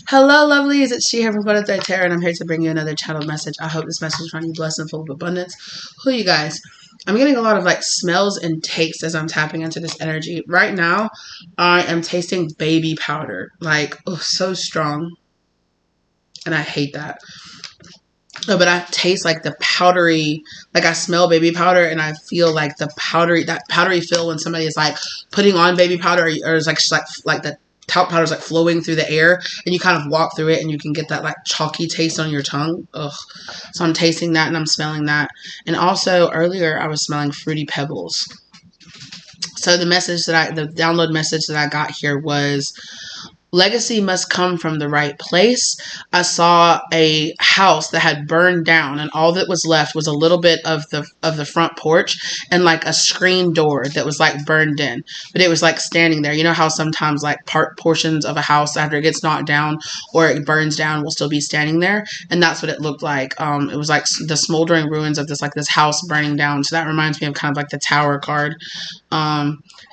Hello, lovelies. It's she here from Quota Thread Tarot, and I'm here to bring you another channel message. I hope this message finds you blessed and full of abundance. Who you guys? I'm getting a lot of like smells and tastes as I'm tapping into this energy. Right now, I am tasting baby powder. Like, oh, so strong. And I hate that. Oh, but I taste like the powdery, like I smell baby powder and I feel like the powdery, that powdery feel when somebody is like putting on baby powder or it's like the talc powder is like flowing through the air and you kind of walk through it and you can get that like chalky taste on your tongue. Ugh. So I'm tasting that and I'm smelling that. And also earlier I was smelling Fruity Pebbles. So the download message that I got here was, legacy must come from the right place. I saw a house that had burned down and all that was left was a little bit of the front porch and like a screen door that was like burned in, but it was like standing there. You know how sometimes like portions of a house after it gets knocked down or it burns down will still be standing there, and that's what it looked like. It was like the smoldering ruins of this house burning down. So that reminds me of kind of like the Tower card.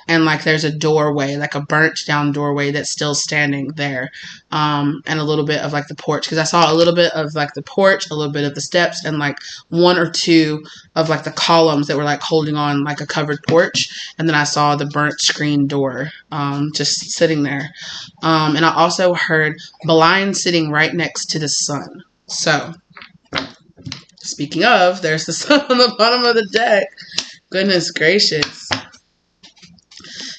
And like there's a doorway, like a burnt down doorway that's still standing there. And a little bit of like the porch, because I saw a little bit of like the porch, a little bit of the steps, and like one or two of like the columns that were like holding on like a covered porch. And then I saw the burnt screen door just sitting there. And I also heard blind sitting right next to the sun. So speaking of, there's the sun on the bottom of the deck. Goodness gracious.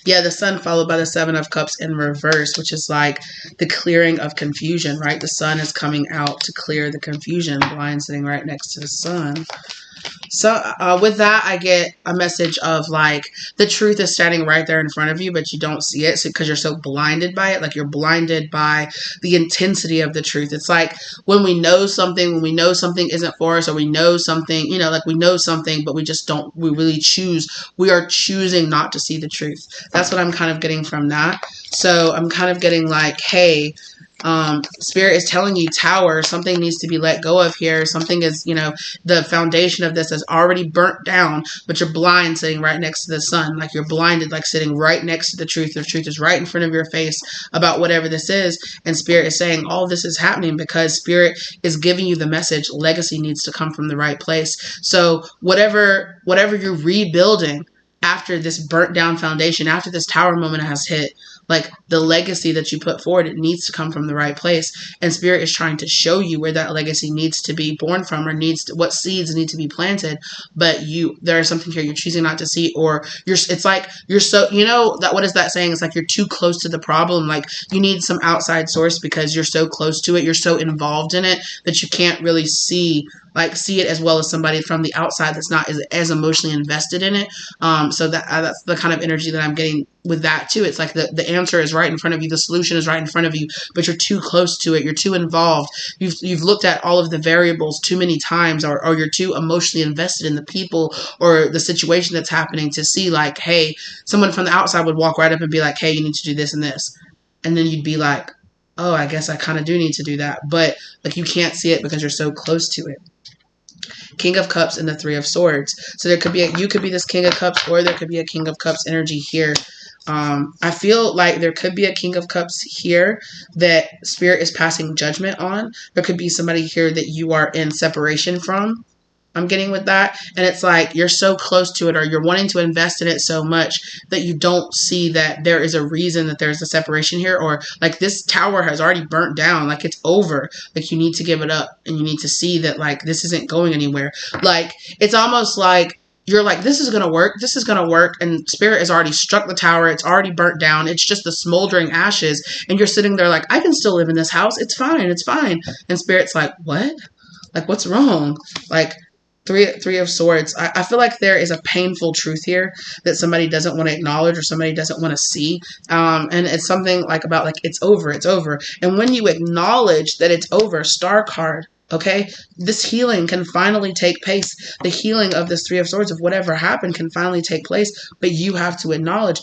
Yeah, the sun followed by the Seven of Cups in reverse, which is like the clearing of confusion, right? The sun is coming out to clear the confusion. Blind sitting right next to the sun. So with that, I get a message of like the truth is standing right there in front of you, but you don't see it because you're so blinded by it. Like you're blinded by the intensity of the truth. It's like when we know something isn't for us, or we know something, you know, like we know something, but we just don't, we are choosing not to see the truth. That's what I'm kind of getting from that. So I'm kind of getting like, hey, Spirit is telling you, Tower, something needs to be let go of here. Something is, you know, the foundation of this is already burnt down, but you're blind sitting right next to the sun. Like you're blinded, like sitting right next to the truth. The truth is right in front of your face about whatever this is. And Spirit is saying all this is happening because Spirit is giving you the message. Legacy needs to come from the right place. So whatever you're rebuilding after this burnt down foundation, after this tower moment has hit, like the legacy that you put forward, it needs to come from the right place. And Spirit is trying to show you where that legacy needs to be born from, or what seeds need to be planted. But there is something here you're choosing not to see, or it's like you're so, you know, that, what is that saying? It's like you're too close to the problem. Like you need some outside source because you're so close to it. You're so involved in it that you can't really see it as well as somebody from the outside that's not as emotionally invested in it. So that's the kind of energy that I'm getting with that too. It's like the answer is right in front of you. The solution is right in front of you, but you're too close to it. You're too involved. You've looked at all of the variables too many times, or you're too emotionally invested in the people or the situation that's happening to see like, hey, someone from the outside would walk right up and be like, hey, you need to do this and this. And then you'd be like, oh, I guess I kind of do need to do that. But like you can't see it because you're so close to it. King of Cups and the Three of Swords. So there could be you could be this King of Cups, or there could be a King of Cups energy here. I feel like there could be a King of Cups here that Spirit is passing judgment on. There could be somebody here that you are in separation from. I'm getting with that. And it's like you're so close to it, or you're wanting to invest in it so much that you don't see that there is a reason that there's a separation here, or like this tower has already burnt down. Like it's over. Like you need to give it up, and you need to see that like this isn't going anywhere. Like it's almost like you're like, this is going to work. This is going to work. And Spirit has already struck the tower. It's already burnt down. It's just the smoldering ashes. And you're sitting there like, I can still live in this house. It's fine. It's fine. And Spirit's like, what? Like, what's wrong? Like, Three of Swords. I feel like there is a painful truth here that somebody doesn't want to acknowledge, or somebody doesn't want to see. And it's something like about like, it's over. It's over. And when you acknowledge that it's over, Star card, okay, this healing can finally take place. The healing of this Three of Swords, of whatever happened, can finally take place. But you have to acknowledge.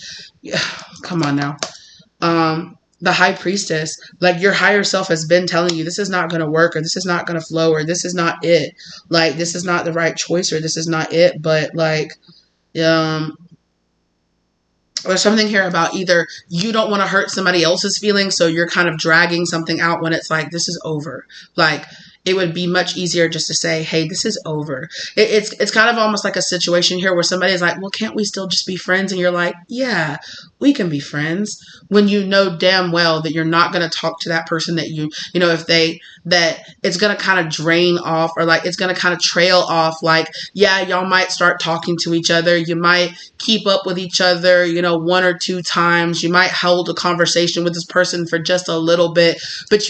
Come on now. The High Priestess, like your higher self has been telling you this is not going to work, or this is not going to flow, or this is not it. Like this is not the right choice, or this is not it. But like, There's something here about either you don't want to hurt somebody else's feelings, so you're kind of dragging something out when it's like, this is over. Like, it would be much easier just to say, hey, this is over. It's kind of almost like a situation here where somebody's like, well, can't we still just be friends? And you're like, yeah, we can be friends, when you know damn well that you're not going to talk to that person that you know, that it's going to kind of drain off, or like it's going to kind of trail off. Like, yeah, y'all might start talking to each other. You might keep up with each other, you know, 1 or 2 times. You might hold a conversation with this person for just a little bit, but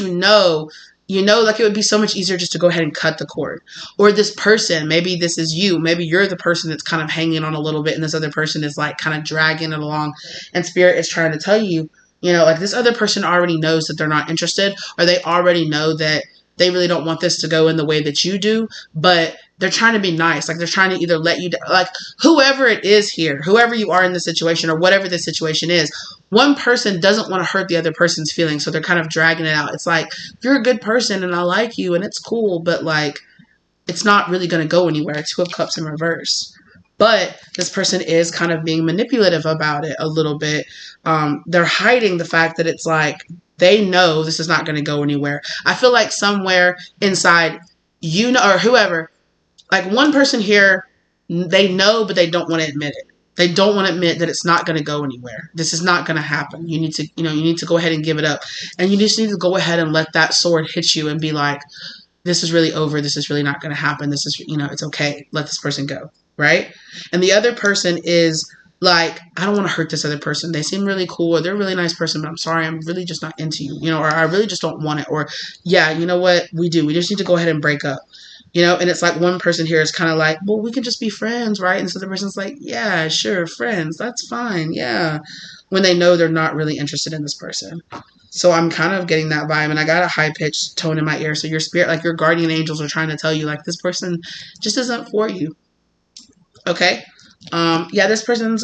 like it would be so much easier just to go ahead and cut the cord. Or this person, maybe this is you, maybe you're the person that's kind of hanging on a little bit, and this other person is like kind of dragging it along, and spirit is trying to tell you, you know, like this other person already knows that they're not interested, or they already know that they really don't want this to go in the way that you do, but they're trying to be nice. Like they're trying to either let you, like whoever it is here, whoever you are in the situation, or whatever the situation is, one person doesn't want to hurt the other person's feelings. So they're kind of dragging it out. It's like, you're a good person and I like you and it's cool, but like, it's not really going to go anywhere. 2 of Cups in reverse. But this person is kind of being manipulative about it a little bit. They're hiding the fact that it's like, they know this is not going to go anywhere. I feel like somewhere inside, you know, or whoever, like one person here, they know, but they don't want to admit it. They don't want to admit that it's not going to go anywhere. This is not going to happen. You need to go ahead and give it up. And you just need to go ahead and let that sword hit you and be like, this is really over. This is really not going to happen. This is, it's okay. Let this person go. Right? And the other person is like, I don't want to hurt this other person. They seem really cool, or they're a really nice person, but I'm sorry, I'm really just not into you, or I really just don't want it. Or, yeah, you know what? We just need to go ahead and break up. And it's like one person here is kind of like, well, we can just be friends, right? And so the person's like, yeah, sure, friends. That's fine. Yeah. When they know they're not really interested in this person. So I'm kind of getting that vibe, and I got a high-pitched tone in my ear. So your spirit, like your guardian angels are trying to tell you, like, this person just isn't for you. Okay? Yeah, this person's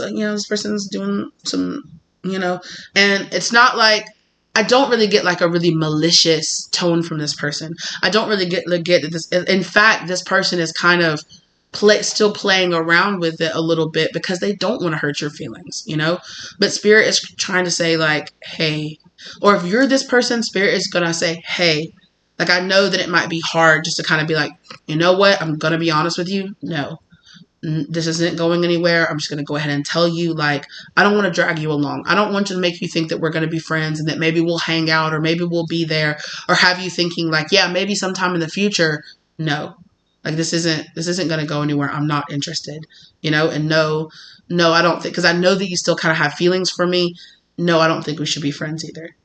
doing some, and it's not like, I don't really get like a really malicious tone from this person. I don't really get that this, in fact, this person is kind of still playing around with it a little bit because they don't want to hurt your feelings, but spirit is trying to say like, hey, or if you're this person, spirit is going to say, hey, like, I know that it might be hard just to kind of be like, you know what? I'm going to be honest with you. No. This isn't going anywhere. I'm just going to go ahead and tell you, like, I don't want to drag you along. I don't want to make you think that we're going to be friends and that maybe we'll hang out or maybe we'll be there, or have you thinking like, yeah, maybe sometime in the future. No, like this isn't going to go anywhere. I'm not interested, and no, I don't think, because I know that you still kind of have feelings for me. No, I don't think we should be friends either.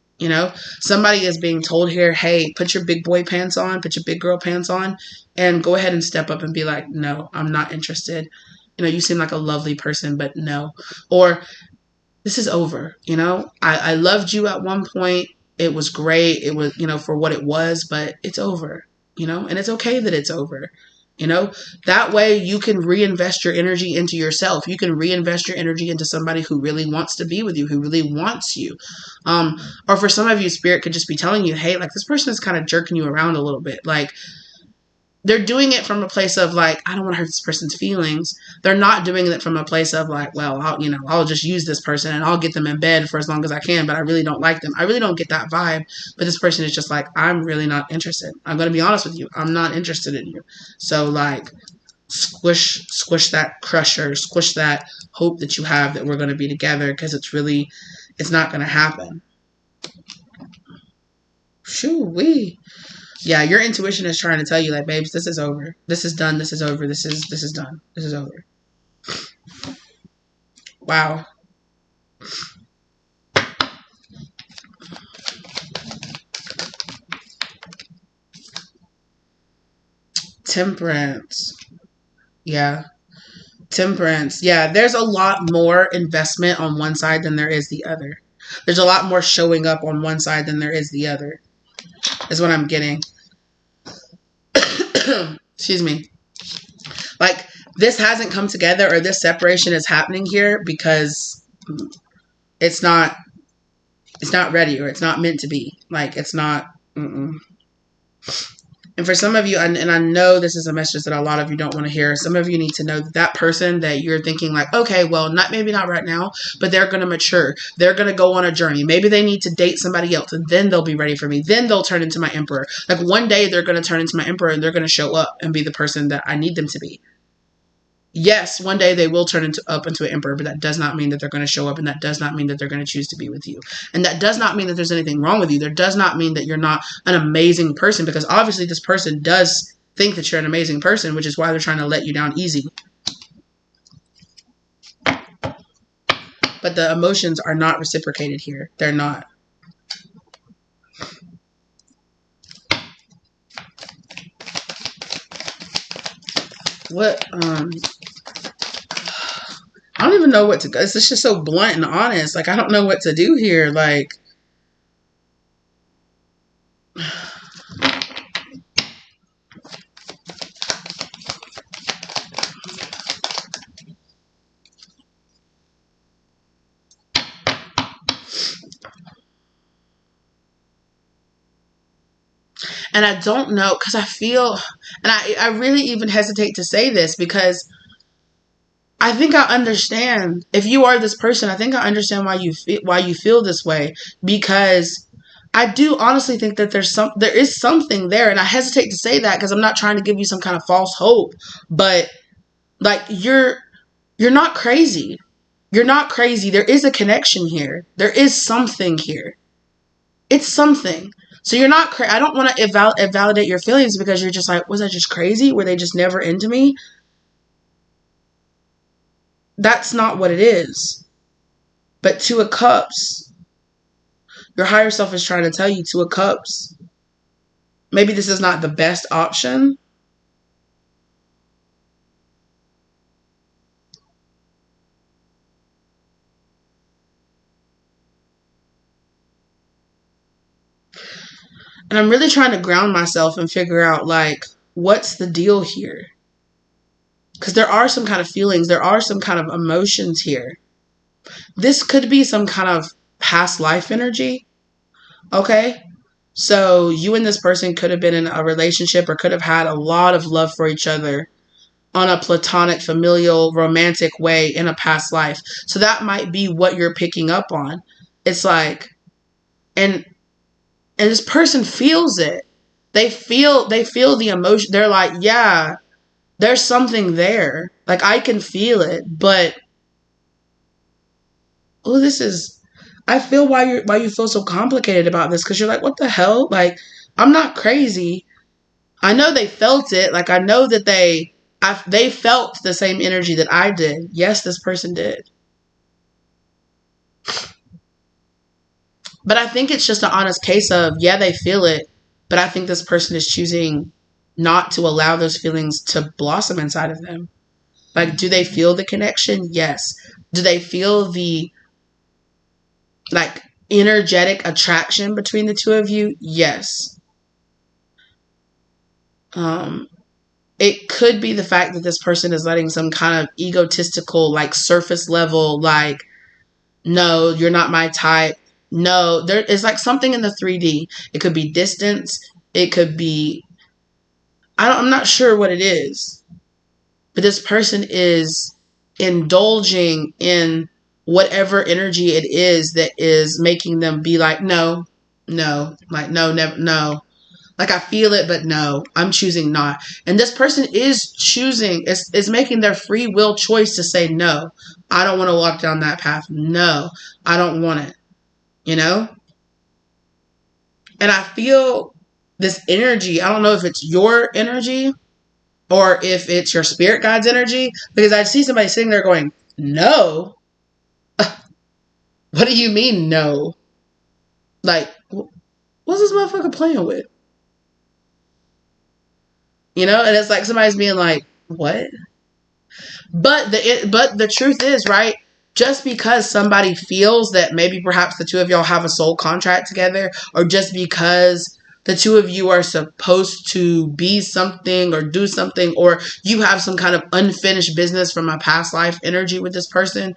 Somebody is being told here, hey, put your big boy pants on, put your big girl pants on, and go ahead and step up and be like, no, I'm not interested. You seem like a lovely person, but no. Or this is over. I loved you at one point. It was great. It was, for what it was, but it's over, and it's okay that it's over. That way you can reinvest your energy into yourself. You can reinvest your energy into somebody who really wants to be with you, who really wants you. Or for some of you, spirit could just be telling you, hey, like this person is kind of jerking you around a little bit. Like they're doing it from a place of like, I don't want to hurt this person's feelings. They're not doing it from a place of like, well, I'll just use this person and I'll get them in bed for as long as I can, but I really don't like them. I really don't get that vibe. But this person is just like, I'm really not interested. I'm going to be honest with you. I'm not interested in you. So like, squish that crusher, squish that hope that you have that we're going to be together, because it's not going to happen. Shoo-wee. Yeah, your intuition is trying to tell you, like, babes, this is over. This is done. This is over. This is done. This is over. Wow. Temperance. Yeah. Temperance. Yeah, there's a lot more investment on one side than there is the other. There's a lot more showing up on one side than there is the other. Is what I'm getting. Excuse me. Like, this hasn't come together, or this separation is happening here because it's not ready, or it's not meant to be. Like, it's not. And for some of you, and I know this is a message that a lot of you don't want to hear, some of you need to know that that person that you're thinking like, okay, well, maybe not right now, but they're going to mature. They're going to go on a journey. Maybe they need to date somebody else, and then they'll be ready for me. Then they'll turn into my emperor. Like one day they're going to turn into my emperor, and they're going to show up and be the person that I need them to be. Yes, one day they will turn up into an emperor, but that does not mean that they're going to show up, and that does not mean that they're going to choose to be with you. And that does not mean that there's anything wrong with you. There does not mean that you're not an amazing person, because obviously this person does think that you're an amazing person, which is why they're trying to let you down easy. But the emotions are not reciprocated here. They're not. What, I don't even know what to go. It's just so blunt and honest. Like, I don't know what to do here. Like, and I don't know, because I feel, and I really even hesitate to say this, because I think I understand, if you are this person, I think I understand why you feel this way, because I do honestly think that there is something there, and I hesitate to say that because I'm not trying to give you some kind of false hope, but like you're not crazy. You're not crazy. There is a connection here. There is something here. It's something. So you're not I don't want to invalidate your feelings because you're just like, was I just crazy? Were they just never into me? That's not what it is. But Two of Cups, your higher self is trying to tell you, Two of Cups, maybe this is not the best option. And I'm really trying to ground myself and figure out, like, what's the deal here? Because there are some kind of feelings. There are some kind of emotions here. This could be some kind of past life energy. Okay? So you and this person could have been in a relationship or could have had a lot of love for each other on a platonic, familial, romantic way in a past life. So that might be what you're picking up on. It's like, and this person feels it. They feel the emotion. They're like, yeah, there's something there. Like, I can feel it, but I feel why you feel so complicated about this, because you're like, what the hell? Like, I'm not crazy. I know they felt it. Like, I know that they felt the same energy that I did. Yes, this person did. But I think it's just an honest case of, yeah, they feel it, but I think this person is choosing not to allow those feelings to blossom inside of them. Like, do they feel the connection? Yes. Do they feel the, like, energetic attraction between the two of you? Yes. It could be the fact that this person is letting some kind of egotistical, like, surface level, like, no, you're not my type. No, there is like something in the 3D. It could be distance. It could be, I'm not sure what it is. But this person is indulging in whatever energy it is that is making them be like, no, like, no, never, no. Like, I feel it, but no, I'm choosing not. And this person is choosing, is making their free will choice to say, no, I don't want to walk down that path. No, I don't want it. You know? And I feel this energy. I don't know if it's your energy or if it's your spirit guide's energy, because I see somebody sitting there going, no. What do you mean, no? Like, what's this motherfucker playing with? You know? And it's like somebody's being like, what? But the truth is, right? Just because somebody feels that maybe perhaps the two of y'all have a soul contract together, or just because the two of you are supposed to be something or do something, or you have some kind of unfinished business from a past life energy with this person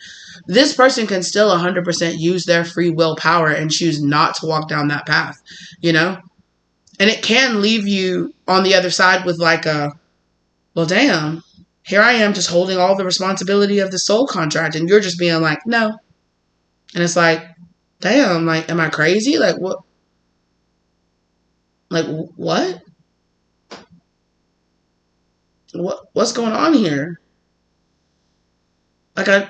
can still 100% use their free will power and choose not to walk down that path, you know? And it can leave you on the other side with like a, well, damn, here I am just holding all the responsibility of the soul contract. And you're just being like, no. And it's like, damn, like, am I crazy? Like, what? Like, what? What's going on here? Like, and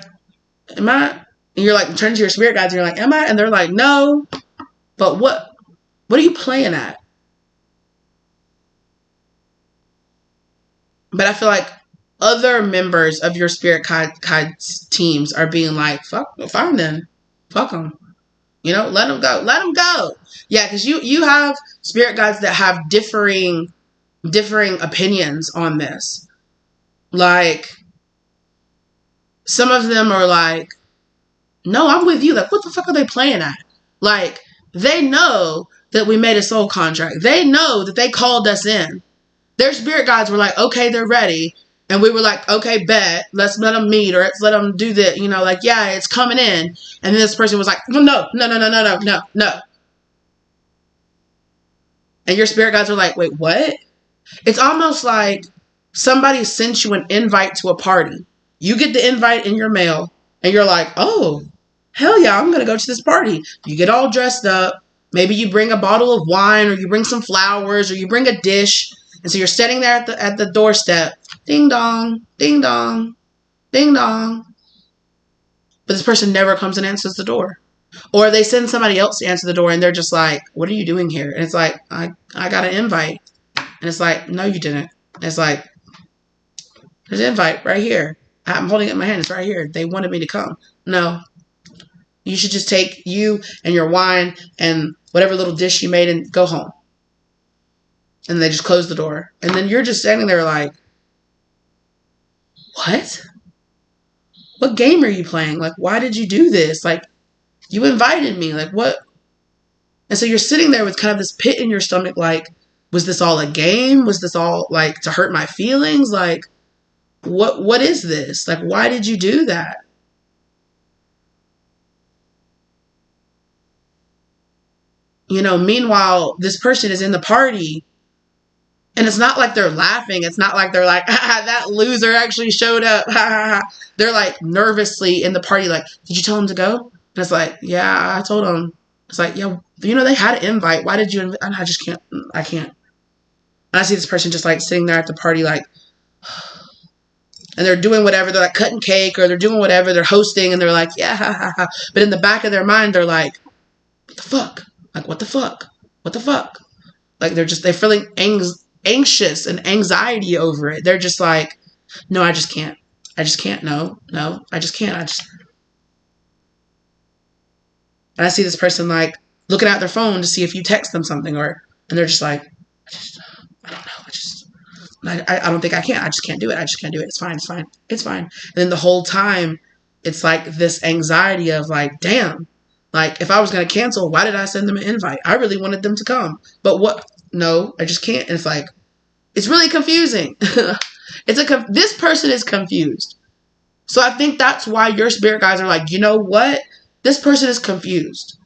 you're like, turning to your spirit guides and you're like, am I? And they're like, no. But what are you playing at? But I feel like other members of your spirit guides teams are being like, fuck, fine then. Fuck them. You know, let them go. Let them go. Yeah, because you have spirit guides that have differing opinions on this. Like, some of them are like, no, I'm with you. Like, what the fuck are they playing at? Like, they know that we made a soul contract. They know that they called us in. Their spirit guides were like, okay, they're ready. And we were like, okay, bet. Let's let them meet, or let's let them do that. You know, like, yeah, it's coming in. And then this person was like, well, no. And your spirit guides are like, wait, what? It's almost like somebody sent you an invite to a party. You get the invite in your mail, and you're like, oh, hell yeah, I'm going to go to this party. You get all dressed up. Maybe you bring a bottle of wine, or you bring some flowers, or you bring a dish. And so you're sitting there at the doorstep. Ding dong, ding dong, ding dong. But this person never comes and answers the door. Or they send somebody else to answer the door, and they're just like, what are you doing here? And it's like, I got an invite. And it's like, no, you didn't. And it's like, there's an invite right here. I'm holding it in my hand. It's right here. They wanted me to come. No. You should just take you and your wine and whatever little dish you made and go home. And they just close the door. And then you're just standing there like, what? What game are you playing? Like, why did you do this? Like, you invited me. Like, what? And so you're sitting there with kind of this pit in your stomach. Like, was this all a game? Was this all like to hurt my feelings? Like, what is this? Like, why did you do that? You know, meanwhile, this person is in the party. And it's not like they're laughing. It's not like they're like, that loser actually showed up. They're like nervously in the party like, did you tell him to go? And it's like, yeah, I told him. It's like, yeah, you know, they had an invite. Why did you invite? I just can't. I can't. And I see this person just like sitting there at the party like, and they're doing whatever. They're like cutting cake or they're doing whatever. They're hosting and they're like, yeah. But in the back of their mind, they're like, what the fuck? Like, what the fuck? What the fuck? Like, they're feeling anxious and anxiety over it. They're just like, no, I just can't. I just can't. No, I just can't. And I see this person like looking at their phone to see if you text them something and they're just like, I don't know. I don't think I can. I just can't do it. I just can't do it. It's fine. And then the whole time it's like this anxiety of like, damn, like if I was going to cancel, why did I send them an invite? I really wanted them to come, but what? No, I just can't. And it's like, it's really confusing. This person is confused. So I think that's why your spirit guides are like, you know what? This person is confused.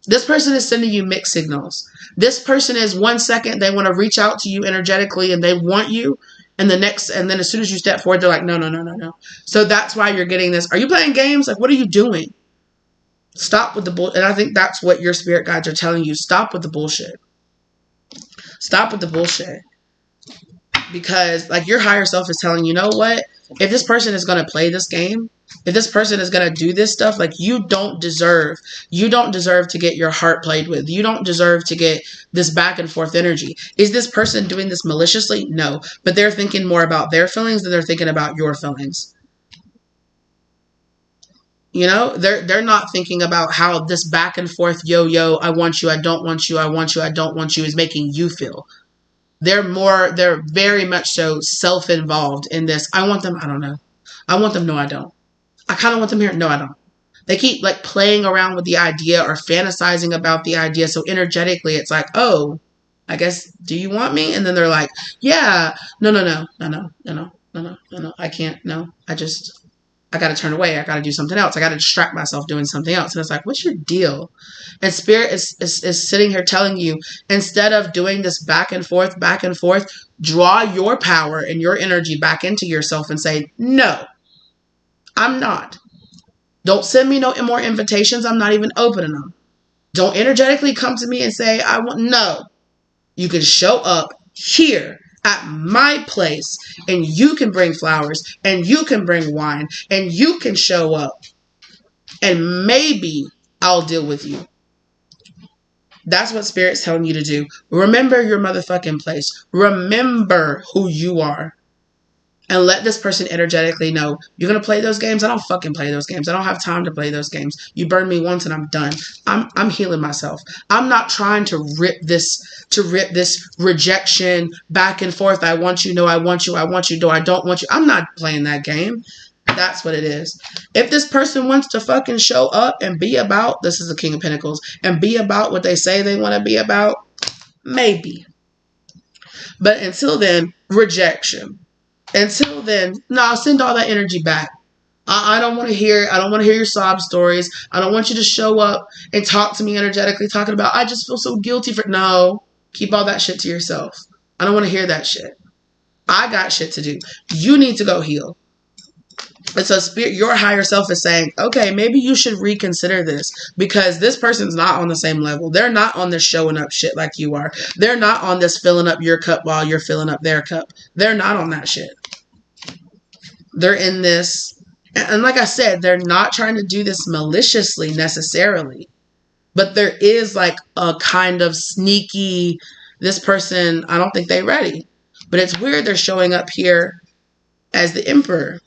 This person is sending you mixed signals. This person is 1 second, they want to reach out to you energetically and they want you. And then as soon as you step forward, they're like, no. So that's why you're getting this. Are you playing games? Like, what are you doing? Stop with the bullshit. And I think that's what your spirit guides are telling you. Stop with the bullshit. Stop with the bullshit. Because like your higher self is telling you know what? If this person is going to play this game, if this person is going to do this stuff, like you don't deserve to get your heart played with. You don't deserve to get this back and forth energy. Is this person doing this maliciously? No. But they're thinking more about their feelings than they're thinking about your feelings. You know, they're not thinking about how this back and forth yo-yo, I want you, I don't want you, I want you, I don't want you is making you feel. They're very much so self-involved in this. I want them, I don't know. I want them, no, I don't. I kind of want them here, no, I don't. They keep like playing around with the idea or fantasizing about the idea. So energetically, it's like, oh, I guess, do you want me? And then they're like, yeah, no, I can't, no, I just, I got to turn away. I got to do something else. I got to distract myself doing something else. And it's like, what's your deal? And Spirit is sitting here telling you, instead of doing this back and forth, draw your power and your energy back into yourself and say, no, I'm not. Don't send me no more invitations. I'm not even opening them. Don't energetically come to me and say, I want, no. You can show up here at my place and you can bring flowers and you can bring wine and you can show up and maybe I'll deal with you. That's what Spirit's telling you to do. Remember your motherfucking place. Remember who you are. And let this person energetically know, you're going to play those games? I don't fucking play those games. I don't have time to play those games. You burn me once and I'm done. I'm healing myself. I'm not trying to rip this rejection back and forth. I want you, no, I want you, no, I don't want you. I'm not playing that game. That's what it is. If this person wants to fucking show up and be about, this is the King of Pentacles, and be about what they say they want to be about, maybe. But until then, rejection. Until then, no, send all that energy back. I don't want to hear. I don't want to hear your sob stories. I don't want you to show up and talk to me energetically, talking about, I just feel so guilty for. No, keep all that shit to yourself. I don't want to hear that shit. I got shit to do. You need to go heal. And so Spirit, your higher self is saying, okay, maybe you should reconsider this because this person's not on the same level. They're not on this showing up shit like you are. They're not on this filling up your cup while you're filling up their cup. They're not on that shit. They're in this. And like I said, they're not trying to do this maliciously necessarily. But there is like a kind of sneaky, this person, I don't think they're ready. But it's weird they're showing up here as the Emperor.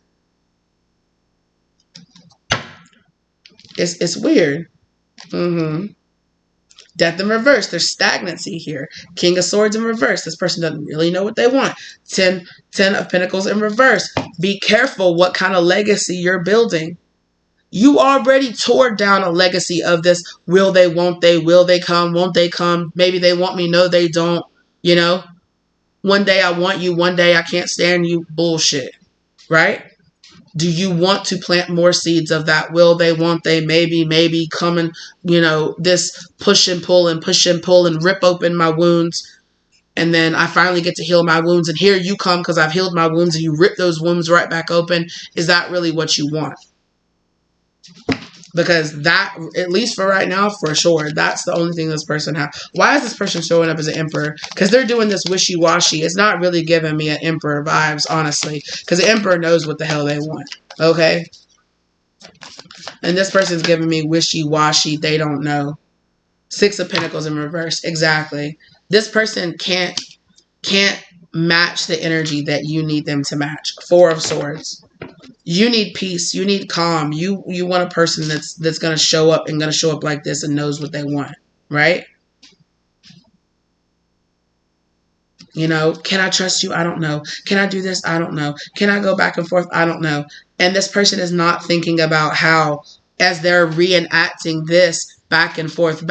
It's weird. Death in reverse. There's stagnancy here. King of Swords in reverse. This person doesn't really know what they want. Ten of Pentacles in reverse. Be careful what kind of legacy you're building. You already tore down a legacy of this. Will they, won't they? Will they come? Won't they come? Maybe they want me. No, they don't. You know? One day I want you. One day I can't stand you. Bullshit. Right? Do you want to plant more seeds of that? Will they, won't they, maybe come and, you know, this push and pull and rip open my wounds. And then I finally get to heal my wounds. And here you come because I've healed my wounds and you rip those wounds right back open. Is that really what you want? Because that, at least for right now, for sure, that's the only thing this person has. Why is this person showing up as an Emperor? Because they're doing this wishy-washy. It's not really giving me an Emperor vibes, honestly. Because the Emperor knows what the hell they want. Okay? And this person's giving me wishy-washy. They don't know. Six of Pentacles in reverse. Exactly. This person can't match the energy that you need them to match. Four of Swords. You need peace. You need calm. You want a person that's going to show up and going to show up like this and knows what they want. Right? You know, can I trust you? I don't know. Can I do this? I don't know. Can I go back and forth? I don't know. And this person is not thinking about how, as they're reenacting this back and forth,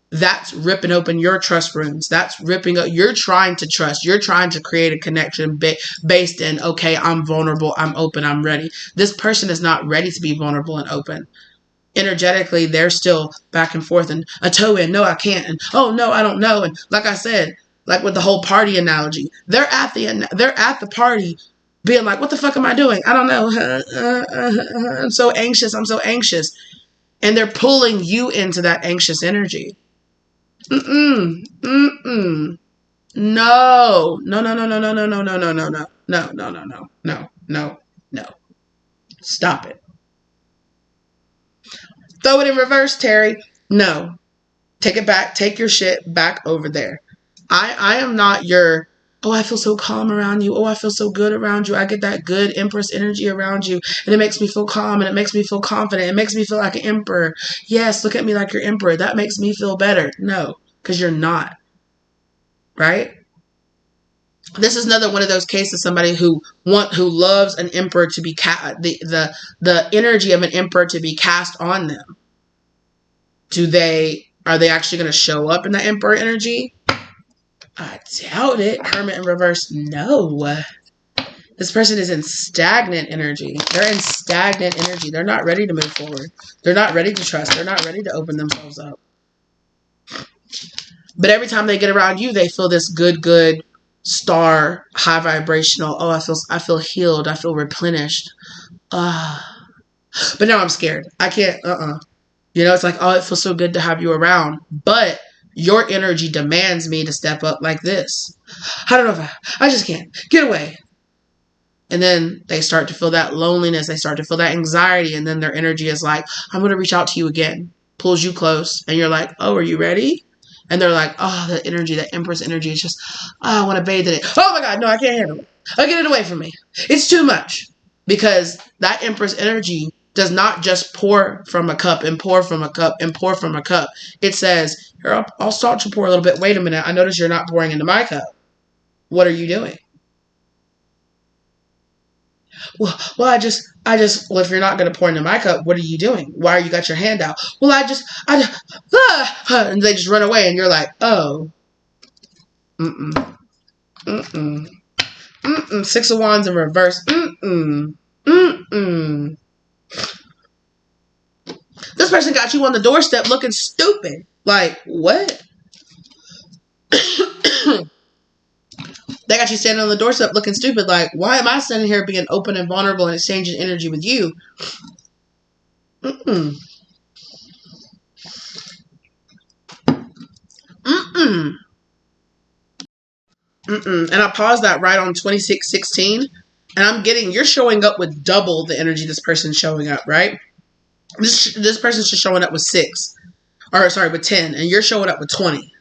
that's ripping open your trust wounds. That's ripping up. You're trying to trust. You're trying to create a connection based in, okay, I'm vulnerable. I'm open. I'm ready. This person is not ready to be vulnerable and open. Energetically, they're still back and forth and a toe in. No, I can't. And oh, no, I don't know. And like I said, like with the whole party analogy, they're at the party being like, what the fuck am I doing? I don't know. I'm so anxious. I'm so anxious. And they're pulling you into that anxious energy. No. Stop it. Throw it in reverse, Terry. No. Take it back. Take your shit back over there. I am not your, oh, I feel so calm around you. Oh, I feel so good around you. I get that good Empress energy around you. And it makes me feel calm and it makes me feel confident. It makes me feel like an emperor. Yes, look at me like your emperor. That makes me feel better. No, because you're not. Right? This is another one of those cases, somebody who loves an emperor to be the energy of an emperor to be cast on them. Are they actually going to show up in the emperor energy? I doubt it. Hermit in reverse. No. This person is in stagnant energy. They're in stagnant energy. They're not ready to move forward. They're not ready to trust. They're not ready to open themselves up. But every time they get around you, they feel this good star, high vibrational. Oh, I feel healed. I feel replenished. But now I'm scared. I can't, You know, it's like, oh, it feels so good to have you around. But your energy demands me to step up like this. I don't know if I just can't. Get away. And then they start to feel that loneliness. They start to feel that anxiety. And then their energy is like, I'm going to reach out to you again. Pulls you close. And you're like, oh, are you ready? And they're like, oh, that energy, that Empress energy. It's just, oh, I want to bathe in it. Oh my God, no, I can't handle it. Get it away from me. It's too much. Because that Empress energy does not just pour from a cup and pour from a cup and pour from a cup. It says, here, I'll start to pour a little bit. Wait a minute. I notice you're not pouring into my cup. What are you doing? Well, if you're not going to pour into my cup, what are you doing? Why are you got your hand out? Well, and they just run away, and you're like, oh, Six of Wands in reverse, This person got you on the doorstep looking stupid. Like, what? They got you standing on the doorstep looking stupid. Like, why am I standing here being open and vulnerable and exchanging energy with you? And I paused that right on 2616. And I'm getting, you're showing up with double the energy this person's showing up, right? This person's just showing up with 6. Or, sorry, with 10. And you're showing up with 20.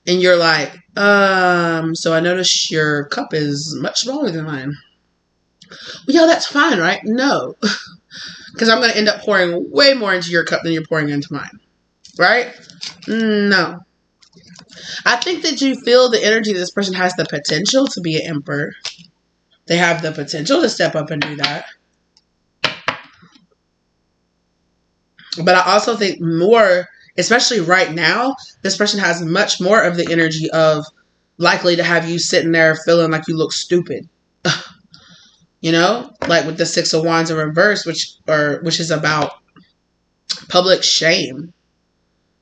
And you're like, so I notice your cup is much smaller than mine. Well, yeah, that's fine, right? No. Because I'm going to end up pouring way more into your cup than you're pouring into mine. Right? No. I think that you feel the energy that this person has the potential to be an emperor. They have the potential to step up and do that. But I also think more, especially right now, this person has much more of the energy of likely to have you sitting there feeling like you look stupid. You know, like with the Six of Wands in reverse, which is about public shame.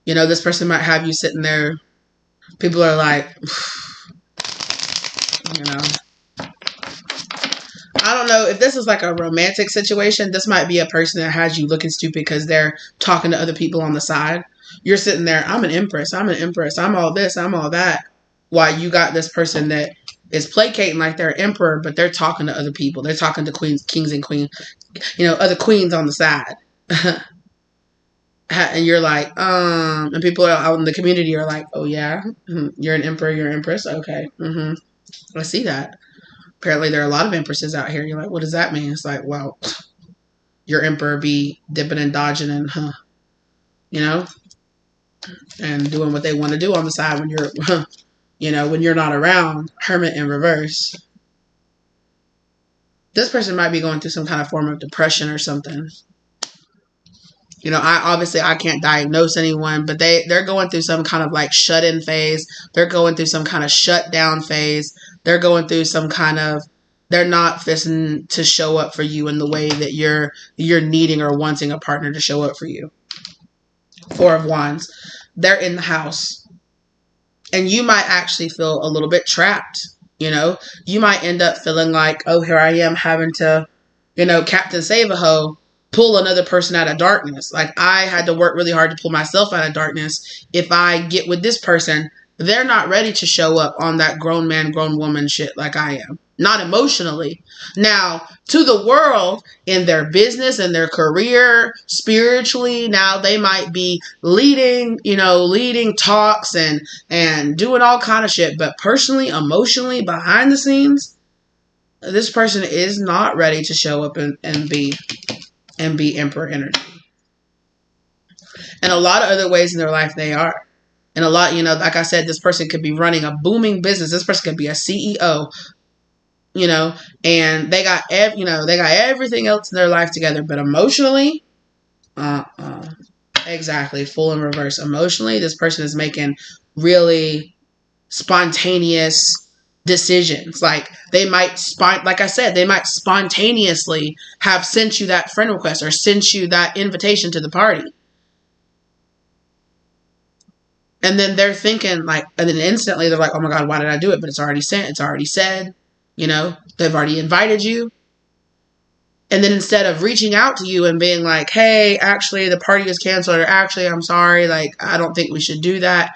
You know, this person might have you sitting there. People are like, you know, I don't know if this is like a romantic situation. This might be a person that has you looking stupid because they're talking to other people on the side. You're sitting there, I'm an empress, I'm all this, I'm all that. While you got this person that is placating like they're emperor, but they're talking to other people. They're talking to queens, kings and queens, you know, other queens on the side. And you're like, and people out in the community are like, oh yeah, you're an emperor, you're an empress. Okay. I see that. Apparently there are a lot of empresses out here. You're like, what does that mean? It's like, well, your emperor be dipping and dodging and, you know, and doing what they want to do on the side when you're, you know, when you're not around. Hermit in reverse. This person might be going through some kind of form of depression or something. You know, I can't diagnose anyone, but they're going through some kind of like shut-in phase. They're going through some kind of shut-down phase. They're going through some kind of, they're not fixing to show up for you in the way that you're needing or wanting a partner to show up for you. Four of Wands. They're in the house. And you might actually feel a little bit trapped. You know, you might end up feeling like, oh, here I am having to, you know, Captain Save-A-Ho, pull another person out of darkness. Like, I had to work really hard to pull myself out of darkness. If I get with this person, they're not ready to show up on that grown man, grown woman shit like I am. Not emotionally. Now, to the world, in their business, in their career, spiritually, now they might be leading talks and doing all kind of shit. But personally, emotionally, behind the scenes, this person is not ready to show up and be emperor energy. And a lot of other ways in their life they are. And a lot, you know, like I said, this person could be running a booming business. This person could be a CEO, you know, and they got everything else in their life together. But emotionally, exactly, full in reverse. Emotionally, this person is making really spontaneous decisions. Like they might like I said, they might spontaneously have sent you that friend request or sent you that invitation to the party. And then they're thinking like, and then instantly they're like, oh my God, why did I do it? But it's already sent. It's already said, you know, they've already invited you. And then instead of reaching out to you and being like, hey, actually the party is canceled, or actually, I'm sorry, like, I don't think we should do that.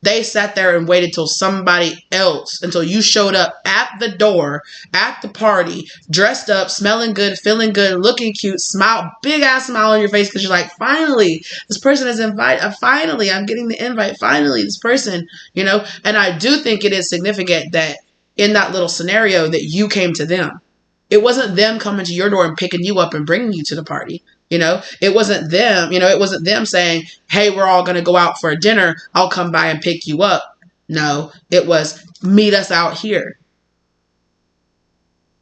They sat there and waited till somebody else, until you showed up at the door, at the party, dressed up, smelling good, feeling good, looking cute, smile, big ass smile on your face because you're like, finally, this person is invited. Finally, I'm getting the invite. Finally, this person, you know. And I do think it is significant that in that little scenario that you came to them. It wasn't them coming to your door and picking you up and bringing you to the party. You know, it wasn't them, you know, it wasn't them saying, hey, we're all going to go out for a dinner. I'll come by and pick you up. No, it was meet us out here.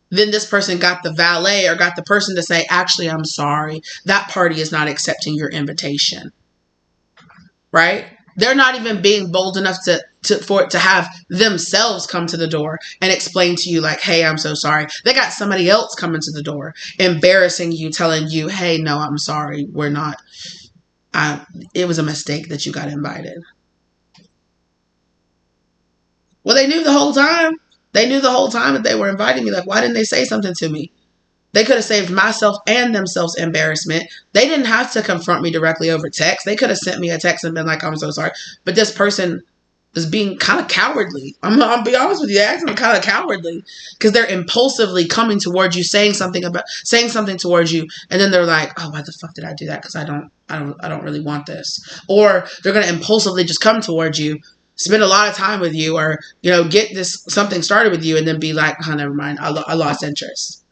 Then this person got the valet or got the person to say, actually, I'm sorry. That party is not accepting your invitation. Right? They're not even being bold enough to have themselves come to the door and explain to you like, hey, I'm so sorry. They got somebody else coming to the door, embarrassing you, telling you, hey, no, I'm sorry. We're not. It was a mistake that you got invited. Well, they knew the whole time. They knew the whole time that they were inviting me. Like, why didn't they say something to me? They could have saved myself and themselves embarrassment. They didn't have to confront me directly over text. They could have sent me a text and been like, I'm so sorry. But this person is being kind of cowardly. I'll be honest with you. They're acting kind of cowardly because they're impulsively coming towards you, saying something towards you. And then they're like, oh, why the fuck did I do that? Because I don't really want this. Or they're going to impulsively just come towards you, spend a lot of time with you, or, you know, get something started with you and then be like, oh, never mind. I lost interest.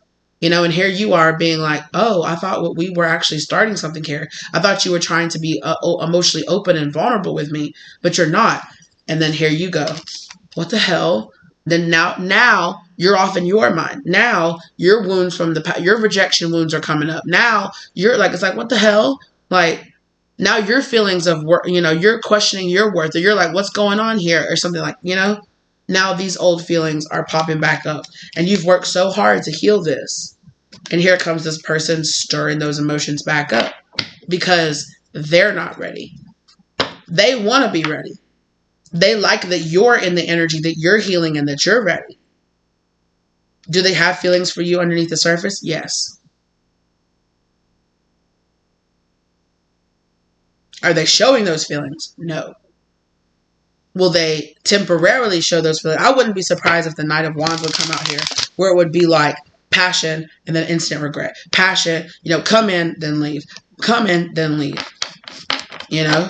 You know, and here you are being like, oh, I thought we were actually starting something here. I thought you were trying to be emotionally open and vulnerable with me, but you're not. And then here you go. What the hell? Then now you're off in your mind. Now your wounds from your rejection wounds are coming up. Now you're like, it's like, what the hell? Like now your feelings of worth, you know, you're questioning your worth, or you're like, what's going on here? Or something like, you know, now these old feelings are popping back up and you've worked so hard to heal this. And here comes this person stirring those emotions back up because they're not ready. They want to be ready. They like that you're in the energy, that you're healing, and that you're ready. Do they have feelings for you underneath the surface? Yes. Are they showing those feelings? No. Will they temporarily show those feelings? I wouldn't be surprised if the Knight of Wands would come out here where it would be like passion and then instant regret. Passion, you know, come in, then leave. Come in, then leave. You know?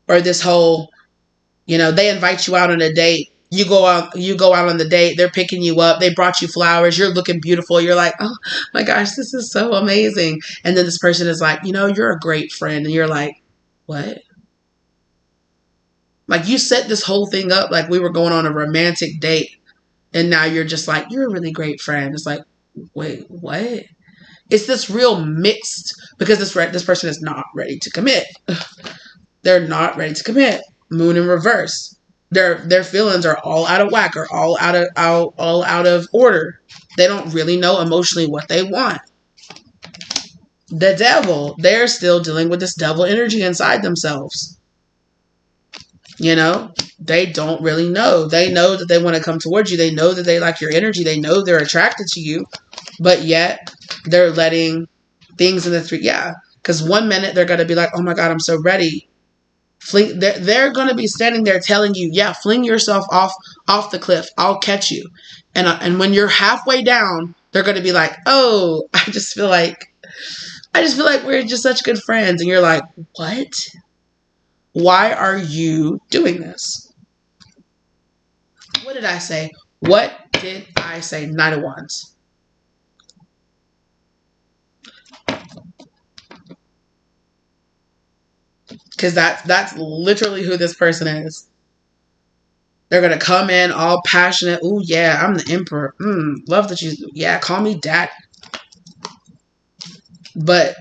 Or this whole, you know, they invite you out on a date. You go out on the date. They're picking you up. They brought you flowers. You're looking beautiful. You're like, oh my gosh, this is so amazing. And then this person is like, you know, you're a great friend. And you're like, what? Like you set this whole thing up like we were going on a romantic date. And now you're just like, you're a really great friend. It's like, wait, what? It's this real mixed, because this person is not ready to commit. They're not ready to commit. Moon in reverse. Their feelings are all out of whack, or all out of order. They don't really know emotionally what they want. The devil, they're still dealing with this devil energy inside themselves. You know, they don't really know. They know that they want to come towards you. They know that they like your energy. They know they're attracted to you, but yet they're letting things in the three. Yeah. Because 1 minute they're going to be like, oh my God, I'm so ready. They're going to be standing there telling you, yeah, fling yourself off the cliff. I'll catch you. And when you're halfway down, they're going to be like, oh, I just feel like we're just such good friends. And you're like, what? Why are you doing this? What did I say? What did I say? Knight of Wands. Because that's literally who this person is. They're going to come in all passionate. Ooh, yeah, I'm the emperor. Love that you, yeah, call me daddy. But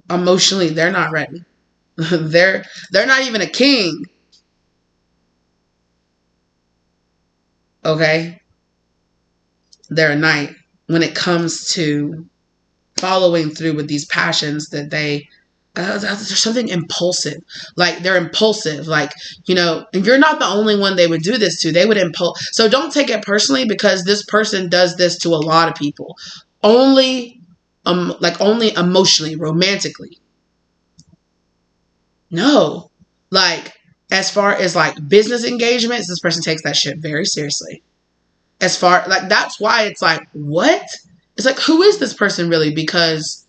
emotionally, they're not ready. They're not even a king. Okay? They're a knight when it comes to following through with these passions that they there's something impulsive. Like they're impulsive. Like, you know, and you're not the only one they would do this to. They would impulse. So don't take it personally, because this person does this to a lot of people. Only only emotionally, romantically. No. Like, as far as like business engagements, this person takes that shit very seriously. As far like, that's why it's like, what? It's like, who is this person really? Because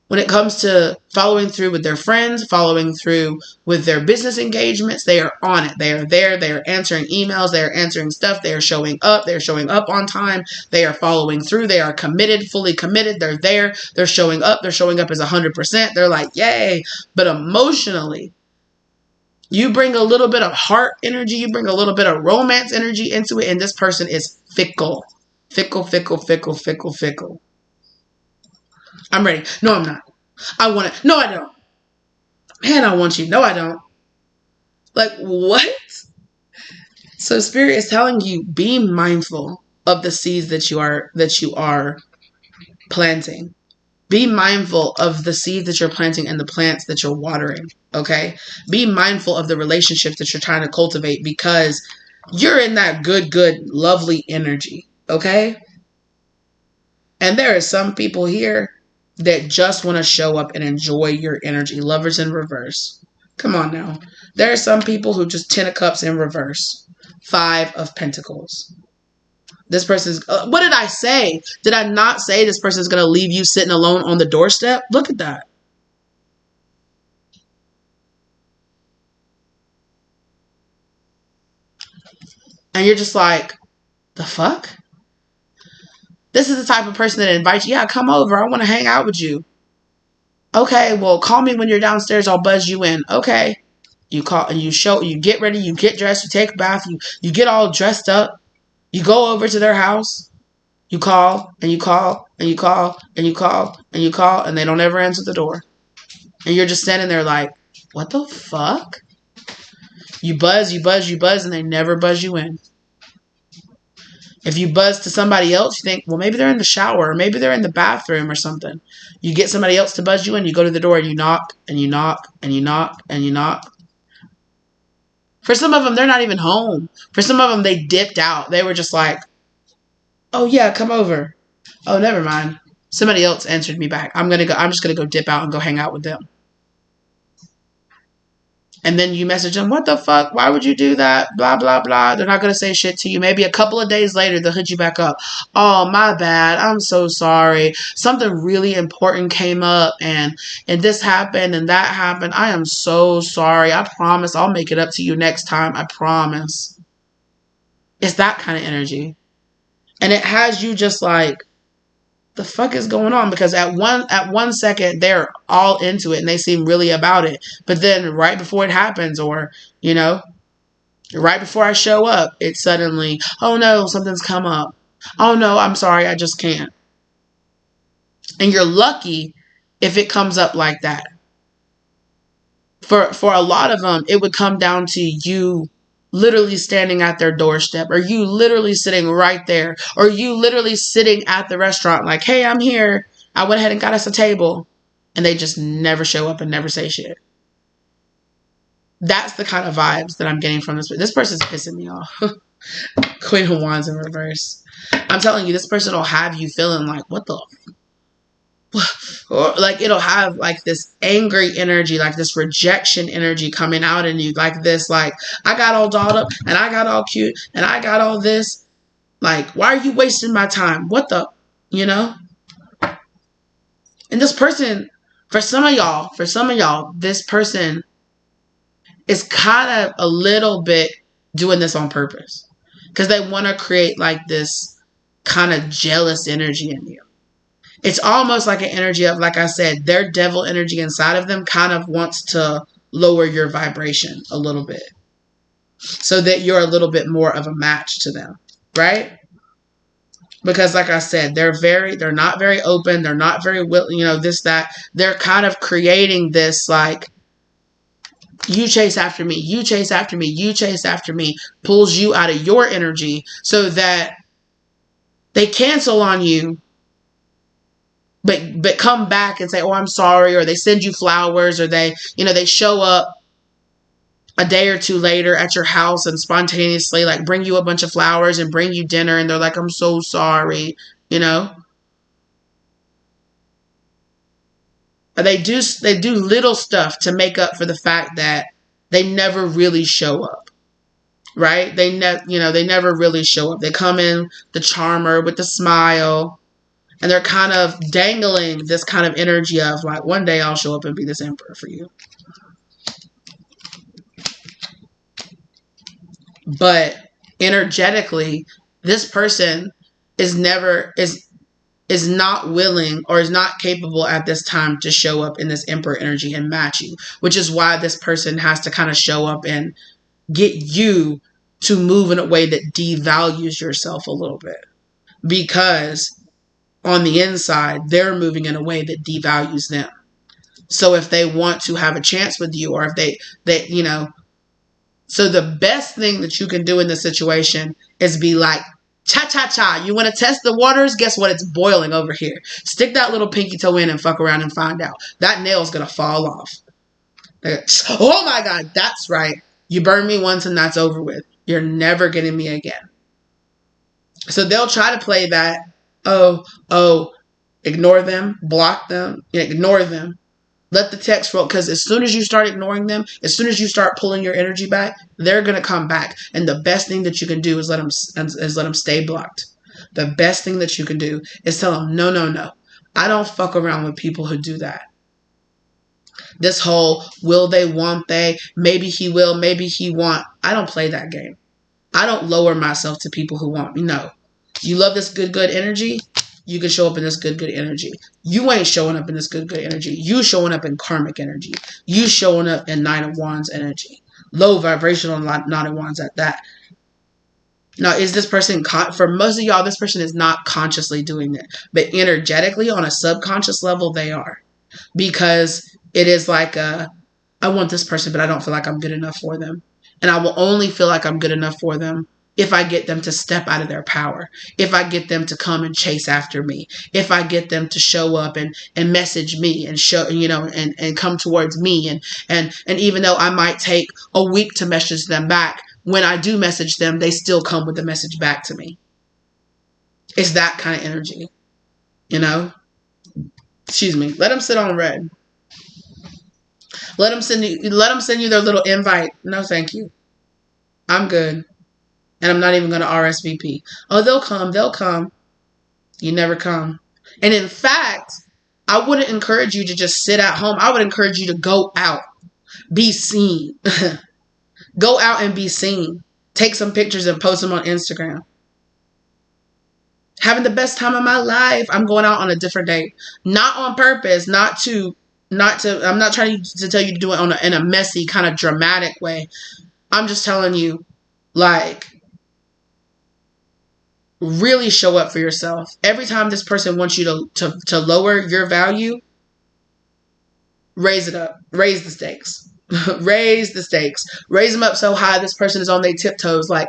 when it comes to following through with their friends, following through with their business engagements, they are on it. They are there. They are answering emails. They are answering stuff. They are showing up. They are showing up on time. They are following through. They are committed, fully committed. They're there. They're showing up. They're showing up as 100%. They're like, yay. But emotionally, you bring a little bit of heart energy. You bring a little bit of romance energy into it. And this person is fickle. Fickle, fickle, fickle, fickle, fickle. I'm ready. No, I'm not. I want it. No, I don't. Man, I want you. No, I don't. Like, what? So Spirit is telling you, be mindful of the seeds that you are planting. Be mindful of the seeds that you're planting and the plants that you're watering. Okay? Be mindful of the relationships that you're trying to cultivate, because you're in that good, lovely energy. Okay? And there are some people here that just want to show up and enjoy your energy. Lovers in reverse. Come on now. There are some people who just 10 of cups in reverse. 5 of pentacles. This person's... what did I say? Did I not say this person's going to leave you sitting alone on the doorstep? Look at that. And you're just like, the fuck? This is the type of person that invites you. Yeah, come over. I want to hang out with you. Okay, well, call me when you're downstairs. I'll buzz you in. Okay. You call and you get ready, you get dressed, you take a bath, you get all dressed up. You go over to their house. You call and you call and you call and you call and you call, and they don't ever answer the door. And you're just standing there like, what the fuck? You buzz, and they never buzz you in. If you buzz to somebody else, you think, well, maybe they're in the shower, or maybe they're in the bathroom or something. You get somebody else to buzz you in, you go to the door and you knock and you knock and you knock and you knock. For some of them, they're not even home. For some of them, they dipped out. They were just like, oh yeah, come over. Oh, never mind. Somebody else answered me back. I'm just gonna go dip out and go hang out with them. And then you message them, what the fuck? Why would you do that? Blah, blah, blah. They're not going to say shit to you. Maybe a couple of days later, they'll hit you back up. Oh, my bad. I'm so sorry. Something really important came up, and this happened and that happened. I am so sorry. I promise I'll make it up to you next time. I promise. It's that kind of energy. And it has you just like, the fuck is going on? Because at one second they're all into it and they seem really about it, but then right before it happens, or you know, right before I show up, it's suddenly, oh no, something's come up. Oh no, I'm sorry, I just can't. And you're lucky if it comes up like that. For a lot of them, it would come down to you literally standing at their doorstep, or you literally sitting right there, or you literally sitting at the restaurant like, hey, I'm here. I went ahead and got us a table. And they just never show up and never say shit. That's the kind of vibes that I'm getting from this. This person's pissing me off. Queen of Wands in reverse. I'm telling you, this person will have you feeling like, what the... Or like it'll have like this angry energy, like this rejection energy coming out in you, like this, like, I got all dolled up and I got all cute and I got all this, like, why are you wasting my time? What the, you know? And this person, for some of y'all, this person is kind of a little bit doing this on purpose, because they want to create like this kind of jealous energy in you. It's almost like an energy of, like I said, their devil energy inside of them kind of wants to lower your vibration a little bit, so that you're a little bit more of a match to them, right? Because like I said, they're not very open. They're not very willing, you know, this, that. They're kind of creating this like You chase after me. You chase after me. You chase after me. Pulls you out of your energy so that they cancel on you, but come back and say, oh, I'm sorry. Or they send you flowers, or they show up a day or two later at your house and spontaneously like bring you a bunch of flowers and bring you dinner. And they're like, I'm so sorry. They do little stuff to make up for the fact that they never really show up, right? They never really show up. They come in the charmer with the smile, and they're kind of dangling this kind of energy of like, one day I'll show up and be this emperor for you. But energetically, this person is not willing or is not capable at this time to show up in this emperor energy and match you, which is why this person has to kind of show up and get you to move in a way that devalues yourself a little bit, because on the inside, they're moving in a way that devalues them. So if they want to have a chance with you, or if they so the best thing that you can do in this situation is be like, cha-cha-cha, you want to test the waters? Guess what? It's boiling over here. Stick that little pinky toe in and fuck around and find out. That nail's going to fall off. Oh my God, that's right. You burned me once and that's over with. You're never getting me again. So they'll try to play that, ignore them, block them, ignore them. Let the text roll, because as soon as you start ignoring them, as soon as you start pulling your energy back, they're going to come back. And the best thing that you can do is let them stay blocked. The best thing that you can do is tell them, no. I don't fuck around with people who do that. This whole will they, won't they, maybe he will, maybe he won't. I don't play that game. I don't lower myself to people who want me. No. You love this good energy? You can show up in this good energy. You ain't showing up in this good energy. You showing up in karmic energy. You showing up in Nine of Wands energy. Low vibrational Nine of Wands at that. Now, is this person, for most of y'all, this person is not consciously doing it. But energetically, on a subconscious level, they are. Because it is like, I want this person, but I don't feel like I'm good enough for them. And I will only feel like I'm good enough for them if I get them to step out of their power, if I get them to come and chase after me, if I get them to show up and message me and show, and come towards me. And even though I might take a week to message them back, when I do message them, they still come with the message back to me. It's that kind of energy, Excuse me. Let them sit on red. Let them send you their little invite. No, thank you. I'm good. And I'm not even going to RSVP. Oh, they'll come. You never come. And in fact, I wouldn't encourage you to just sit at home. I would encourage you to go out. Be seen. Go out and be seen. Take some pictures and post them on Instagram. Having the best time of my life. I'm going out on a different date. Not on purpose. I'm not trying to tell you to do it in a messy, kind of dramatic way. I'm just telling you, like, really show up for yourself. Every time this person wants you to lower your value, raise it up. Raise the stakes. Raise the stakes. Raise them up so high this person is on their tiptoes like,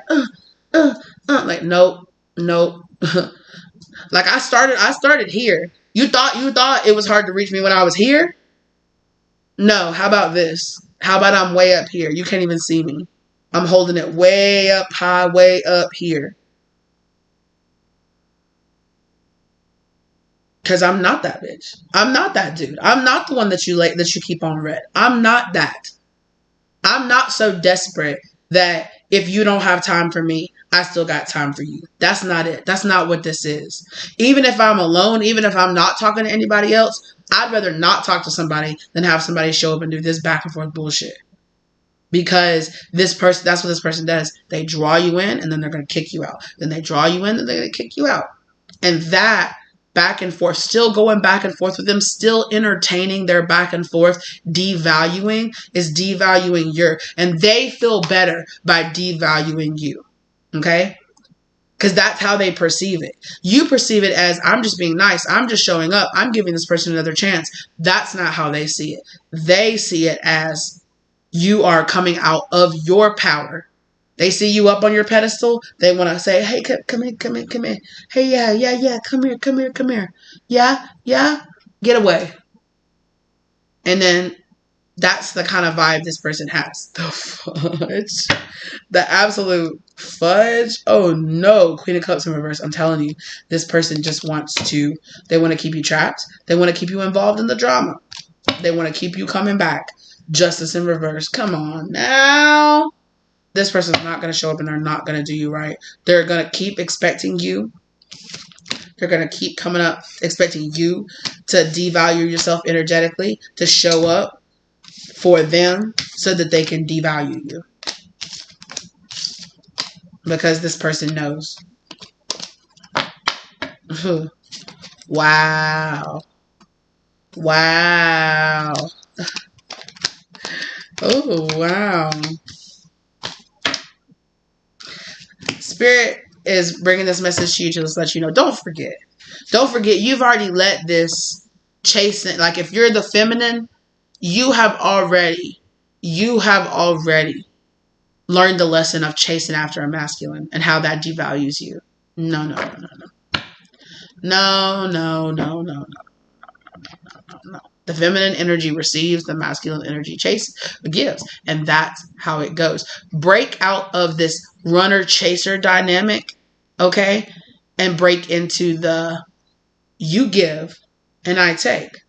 like, nope. Like, I started here. You thought it was hard to reach me when I was here? No, how about this? How about I'm way up here? You can't even see me. I'm holding it way up high, way up here. Because I'm not that bitch. I'm not that dude. I'm not the one that you keep on red. I'm not that. I'm not so desperate that if you don't have time for me, I still got time for you. That's not it. That's not what this is. Even if I'm alone, even if I'm not talking to anybody else, I'd rather not talk to somebody than have somebody show up and do this back and forth bullshit. Because that's what this person does. They draw you in and then they're going to kick you out. Then they draw you in and they're going to kick you out. And that back and forth, still going back and forth with them, still entertaining their back and forth, devaluing and they feel better by devaluing you. Okay? Because that's how they perceive it. You perceive it as, I'm just being nice. I'm just showing up. I'm giving this person another chance. That's not how they see it. They see it as, You are coming out of your power. They see you up on your pedestal. They want to say, hey, come here, come here, come here. Hey, yeah, come here, come here, come here. Yeah, get away. And then that's the kind of vibe this person has. The fudge. The absolute fudge. Oh no. Queen of Cups in reverse. I'm telling you, this person just wants to, they want to keep you trapped. They want to keep you involved in the drama. They want to keep you coming back. Justice in reverse. Come on now. This person's not going to show up and they're not going to do you right. They're going to keep expecting you. They're going to keep coming up expecting you to devalue yourself energetically, to show up for them so that they can devalue you. Because this person knows. Wow. Wow. Oh, wow. Spirit is bringing this message to you to just let you know, don't forget. Don't forget, you've already let this chasing, like if you're the feminine, you have already learned the lesson of chasing after a masculine and how that devalues you. No. The feminine energy receives, the masculine energy gives. And that's how it goes. Break out of this runner-chaser dynamic, okay? And break into the you give and I take.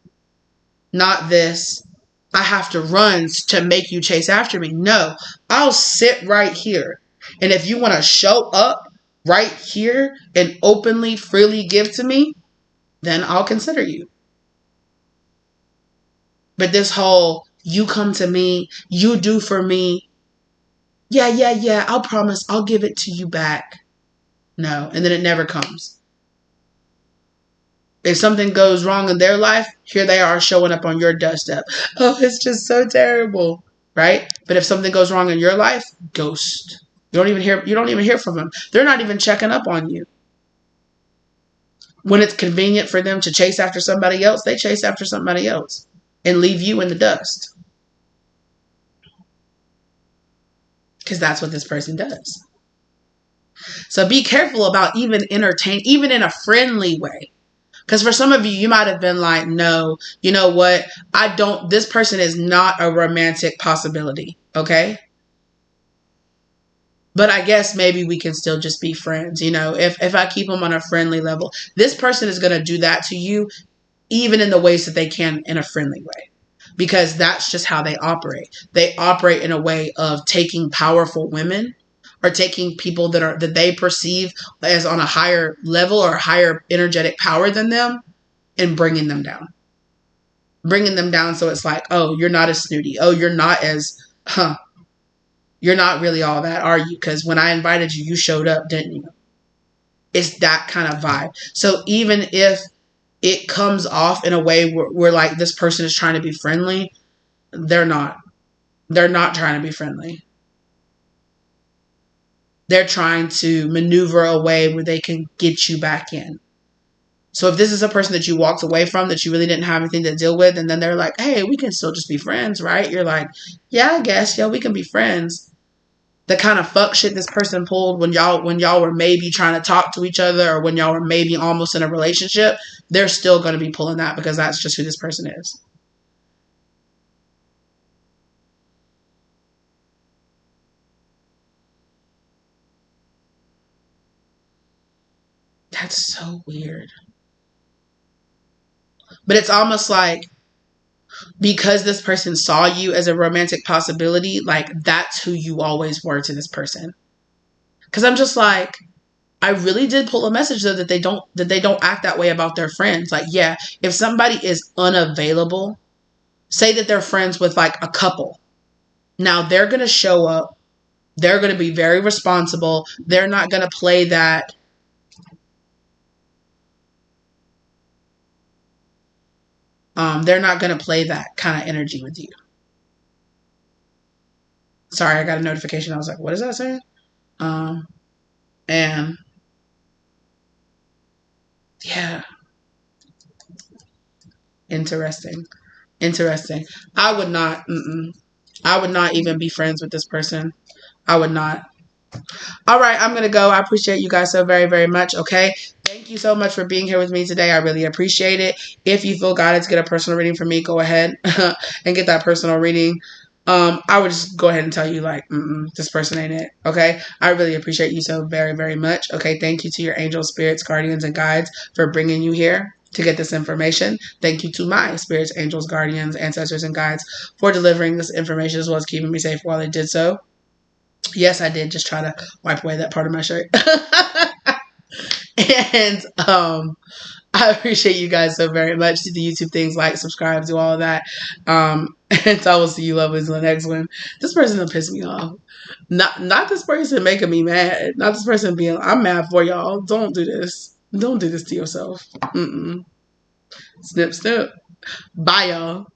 Not this, I have to run to make you chase after me. No, I'll sit right here. And if you want to show up right here and openly, freely give to me, then I'll consider you. But this whole, you come to me, you do for me. Yeah, I'll promise I'll give it to you back. No, and then it never comes. If something goes wrong in their life, here they are showing up on your doorstep. Oh, it's just so terrible, right? But if something goes wrong in your life, ghost. You don't even hear from them. They're not even checking up on you. When it's convenient for them to chase after somebody else, they chase after somebody else and leave you in the dust. Because that's what this person does. So be careful about even in a friendly way. Because for some of you, you might have been like, no, you know what? This person is not a romantic possibility. Okay. But I guess maybe we can still just be friends. You know, if I keep them on a friendly level, this person is going to do that to you, even in the ways that they can in a friendly way. Because that's just how they operate. They operate in a way of taking powerful women or taking people that they perceive as on a higher level or higher energetic power than them and bringing them down. Bringing them down so it's like, oh, you're not as snooty. Oh, you're not really all that, are you? Because when I invited you, you showed up, didn't you? It's that kind of vibe. So even if it comes off in a way where like this person is trying to be friendly, they're not. They're not trying to be friendly. They're trying to maneuver a way where they can get you back in. So if this is a person that you walked away from, that you really didn't have anything to deal with, and then they're like, hey, we can still just be friends, right? You're like, yeah, I guess, we can be friends. The kind of fuck shit this person pulled when y'all were maybe trying to talk to each other or when y'all were maybe almost in a relationship, they're still going to be pulling that because that's just who this person is. That's so weird. But it's almost like because this person saw you as a romantic possibility, like that's who you always were to this person. Because I'm just like, I really did pull a message though that they don't act that way about their friends. Like, yeah, if somebody is unavailable, say that they're friends with like a couple. Now they're going to show up. They're going to be very responsible. They're not going to play that. They're not going to play that kind of energy with you. Sorry, I got a notification. I was like, what is that saying? And yeah. Interesting. I would not. I would not even be friends with this person. I would not. All right, I'm going to go. I appreciate you guys so very, very much. Okay. Thank you so much for being here with me today. I really appreciate it. If you feel guided to get a personal reading from me, go ahead and get that personal reading. I would just go ahead and tell you, like, this person ain't it. Okay. I really appreciate you so very, very much. Okay. Thank you to your angels, spirits, guardians, and guides for bringing you here to get this information. Thank you to my spirits, angels, guardians, ancestors, and guides for delivering this information as well as keeping me safe while they did so. Yes, I did just try to wipe away that part of my shirt. And I appreciate you guys so very much. Do the YouTube things, like, subscribe, do all of that. And I will see you lovelies in the next one. This person will piss me off. Not this person making me mad. Not this person being, I'm mad for y'all. Don't do this. Don't do this to yourself. Snip, snip. Bye, y'all.